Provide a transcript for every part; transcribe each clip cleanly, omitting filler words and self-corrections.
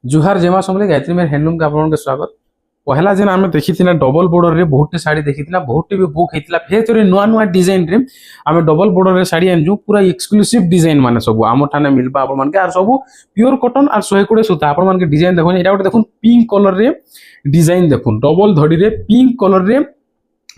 जुहार जेमा समले गायत्री मेर हैंडलूम का आपन के स्वागत। पहला जेन आमे देखी थिना डबल बॉर्डर रे बहुतटे साड़ी देखी थिना, बहुतटे भी बुक हेतिला। फेर थोरे नुआ नुआ डिजाइन रे आमे डबल बॉर्डर रे साड़ी आनजु, पूरा एक्सक्लूसिव डिजाइन माने सब आम ठाने मिलबा आपन मान के। आर सब प्योर कॉटन आर 120 सूता आपन मान के डिजाइन देखो। एटा गोटे देखुन पिंक कलर रे डिजाइन देखुन, डबल धड़ी रे पिंक कलर रे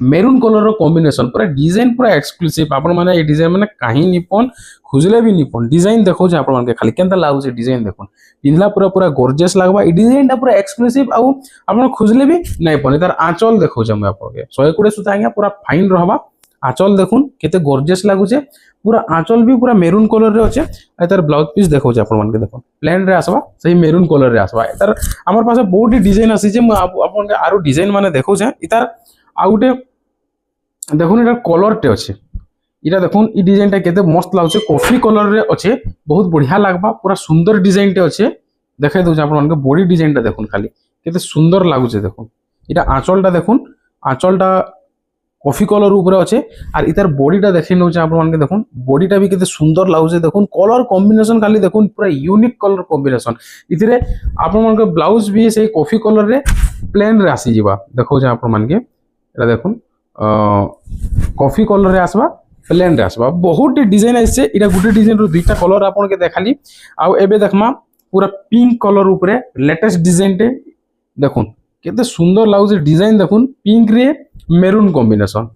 मेरून कलर रो कॉम्बिनेशन, पूरा डिजाइन पूरा एक्सक्लूसिव आपन माने। ए डिजाइन माने काहे निपन खुजले भी निपन डिजाइन देखो जे आपन मान के खाली केनता लागु से डिजाइन देखुन। पिंधला पूरा पूरा गॉर्जियस लागबा। ए डिजाइन टा पूरा एक्सक्लूसिव आउ आपन खुजले भी नहीं पने। तार आंचल देखो जे मैं आपन के 120 सूता आज्ञा पूरा फाइन रहबा। आंचल देखुन केते गॉर्जियस लागु छे, पूरा आंचल भी पूरा मेरून कलर रे अछि। आ तार ब्लाउज पीस देखो जे आपन मान के देखो प्लेन रे आसबा, सही मेरून कलर रे आसबा। तार हमर पास बहुत डिजाइन आसी जे आपन के आरो डिजाइन माने देखो जे इतार आउटे देखुन। एटा कलर टे अच्छे, इटा देखुन ई डिजाइन टा केते मस्त लागछे, कॉफी कलर रे अच्छे, बहुत बढ़िया लागबा। पूरा सुंदर डिजाइन टे अच्छे। देखाइ दउ आपन मन के बॉडी डिजाइन टा देखुन खाली केते सुंदर लागुछे। देखुन इटा आंचल टा देखुन, आंचल टा कॉफी कलर ऊपर अच्छे। आर इतार बॉडी टा देखै नउ आपन मन के देखुन, बॉडी टा भी केते सुंदर लागुछे। देखुन कलर कॉम्बिनेशन खाली देखुन, पूरा यूनिक कलर कॉम्बिनेशन। इथिरे आपन मन के ब्लाउज भी से कॉफी कलर रे प्लेन रे आसी जिबा। देखौ जे आपन मन के एटा देखुन कॉफी कलर रे आसबा, प्लेन रे आसबा। बहुत डिजाइन आइसे। इटा गुटे डिजाइन रो दुईटा कलर आपन के देखाली। आ एबे देखमा पूरा पिंक कलर ऊपर लेटेस्ट डिजाइन टे देखुन केते सुंदर लागु जे डिजाइन। देखुन पिंक रे मेरून कॉम्बिनेशन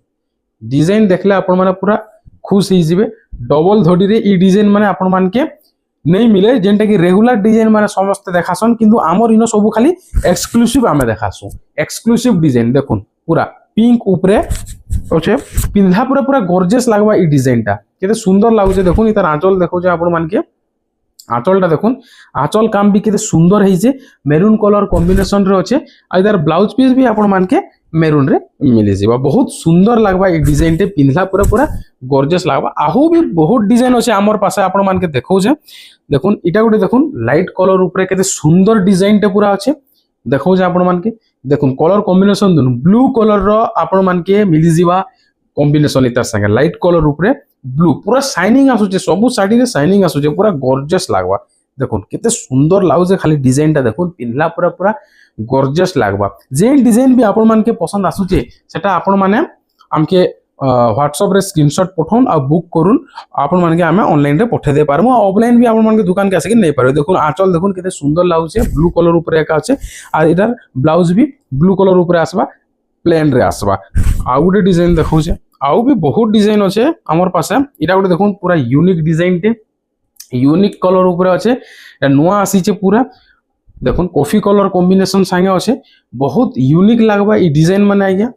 डिजाइन देखले आपन माने पूरा खुश ही जिवे। डबल धड़ी रे ई डिजाइन माने आपन मान के नहीं मिले, जेनटा कि रेगुलर डिजाइन माने समस्त देखासन, किंतु आमर इनो सब खाली एक्सक्लूसिव आमे देखासु। एक्सक्लूसिव डिजाइन देखुन पूरा पिंक ऊपर अच्छे, पिंधा पूरा पूरा गॉर्जियस लागबा। ई डिजाइन टा केते सुंदर लागुछे। देखुन इतार आंचल देखो जे आपन मान के, आंचल टा देखुन, आंचल काम भी केते सुंदर हेइछे, मेरून कलर कॉम्बिनेशन रे अच्छे। आ इतार ब्लाउज पीस भी आपन मान के मेरून रे मिली जिबा। बहुत सुंदर लागबा ई डिजाइन टे, पिंधला पूरा पूरा गॉर्जियस लागबा। आहु भी बहुत डिजाइन अच्छे हमर पासे आपन मान के देखौ जे। देखुन इटा गुटे देखुन लाइट कलर ऊपर केते सुंदर डिजाइन टे पूरा अच्छे। देखौ जे आपन मान के देखुन कलर कॉम्बिनेशन दुनु ब्लू कलर रो आपन मान के मिली जिबा कॉम्बिनेशन। इतार संगे लाइट कलर ऊपर ब्लू पूरा शाइनिंग आसुचे, सब साड़ी रे शाइनिंग आसुचे, पूरा गॉर्जियस लागबा। देखुन केते सुंदर लागुचे खाली डिजाइन टा देखुन, पिनला पूरा पूरा गॉर्जियस लागबा। जे डिजाइन भी आपन मान के पसंद आसुचे सेटा आपन माने हमके व्हाट्सएप रे स्क्रीनशॉट पठौन आ बुक करून आपन मान के हमें ऑनलाइन रे पठे दे पारमु। ऑफलाइन भी आपन मान के दुकान के आसे के नहीं पारे। देखुन आंचल देखुन केते सुंदर लागुचे, ब्लू कलर ऊपर एका আছে। आ इधर ब्लाउज भी ब्लू कलर ऊपर आसबा, प्लेन रे आसबा। आ गुटे डिजाइन देखौ छे, आउ भी बहुत डिजाइन अच्छे हमर पासे। इटा गुटे देखुन पूरा यूनिक डिजाइन टे, यूनिक कलर ऊपर अच्छे, एटा नुआ आसीचे पूरा। देखुन कॉफी कलर कॉम्बिनेशन संगे अच्छे, बहुत यूनिक लागबा ई डिजाइन माने। आज्ञा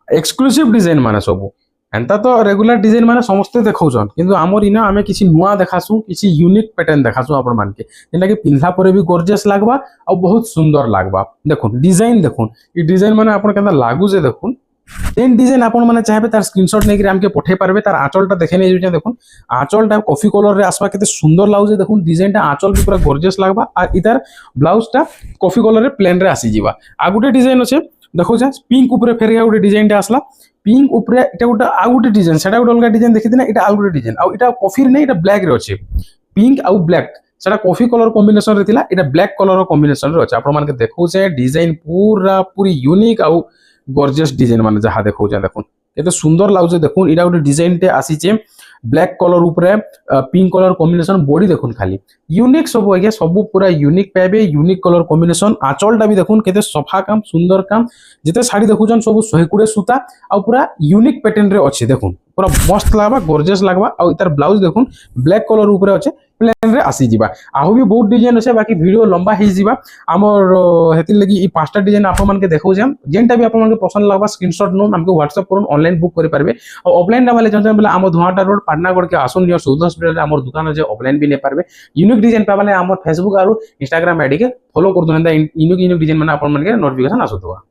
एक्सक्लूसिव डिजाइन माने सब एंता तो रेगुलर डिजाइन माने समस्त देखौछन, किंतु हमर इना आमे किछि नुआ देखासु, किछि यूनिक पैटर्न देखासु आपन मान के, जेना कि पिंधा परे भी गॉर्जियस लागबा और बहुत सुंदर लागबा। देखुन डिजाइन देखुन ई डिजाइन माने आपन केना लागु जे। देखुन जेन डिजाइन आपन माने चाहबे तार स्क्रीनशॉट नेकि हमके पठे पारबे। तार आंचल टा देखे नै जुचे। देखुन आंचल टा कॉफी कलर रे आसबा, केते सुंदर लागु जे। देखुन डिजाइन टा आंचल भी पूरा गॉर्जियस लागबा। आ इधर ब्लाउज टा कॉफी कलर रे प्लेन रे आसी जिबा। आ गुटे डिजाइन अछि देखो जे पिंक ऊपर फेर गुटे डिजाइन टा आसला। पिंक ऊपर एटा गुटे आ गुटे डिजाइन, सेटा गुटे अलगा डिजाइन देखि दिना। एटा आ गुटे डिजाइन, आ एटा कॉफी रे नै, एटा ब्लैक रे अछि। पिंक आ ब्लैक सेटा कॉफी कलर कॉम्बिनेशन रे थिला, एटा ब्लैक कलर कॉम्बिनेशन रे अछि। आपन मान के देखौ जे डिजाइन पूरा पूरी यूनिक आ गॉर्जियस डिजाइन माने जहा देखौ जे। देखुन एते सुंदर लागुचे। देखुन एटा गुटे डिजाइन टे आसीचे, ब्लैक कलर ऊपर पिंक कलर कॉम्बिनेशन। बॉडी देखुन खाली यूनिक सब आज्ञा, सब पूरा यूनिक पाइबे, यूनिक कलर कॉम्बिनेशन। आंचल टा भी देखुन केते सफा काम, सुंदर काम। जेते साड़ी देखुछन सब 120 सूता आ पूरा यूनिक पैटर्न रे अछि। देखुन पूरा मस्त लागबा, गॉर्जियस लागबा। आ इतार ब्लाउज देखुन ब्लैक कलर ऊपर अछि, प्लेन रे आसी जिबा। आहु भी बहुत डिजाइन अछि, बाकी वीडियो लंबा हे जिबा हमर। हेति लगी ई पांचटा डिजाइन आपन मान के देखौ जे, जेनटा भी आपन मान के पसंद लागबा स्क्रीनशॉट नो हमके व्हाट्सएप करून ऑनलाइन बुक करि पारबे। और ऑफलाइन वाले जन बोले हम धुआटा रोड पाटनागढ़ के आसन नियर 14 हॉस्पिटल हमर दुकान अछि, ऑफलाइन भी नै पारबे। यूनिक डिजाइन पाबले हमर फेसबुक और इंस्टाग्राम आईडी के फॉलो कर दो। यूनिक डिजाइन माने आपन मान के नोटिफिकेशन आसुतबा।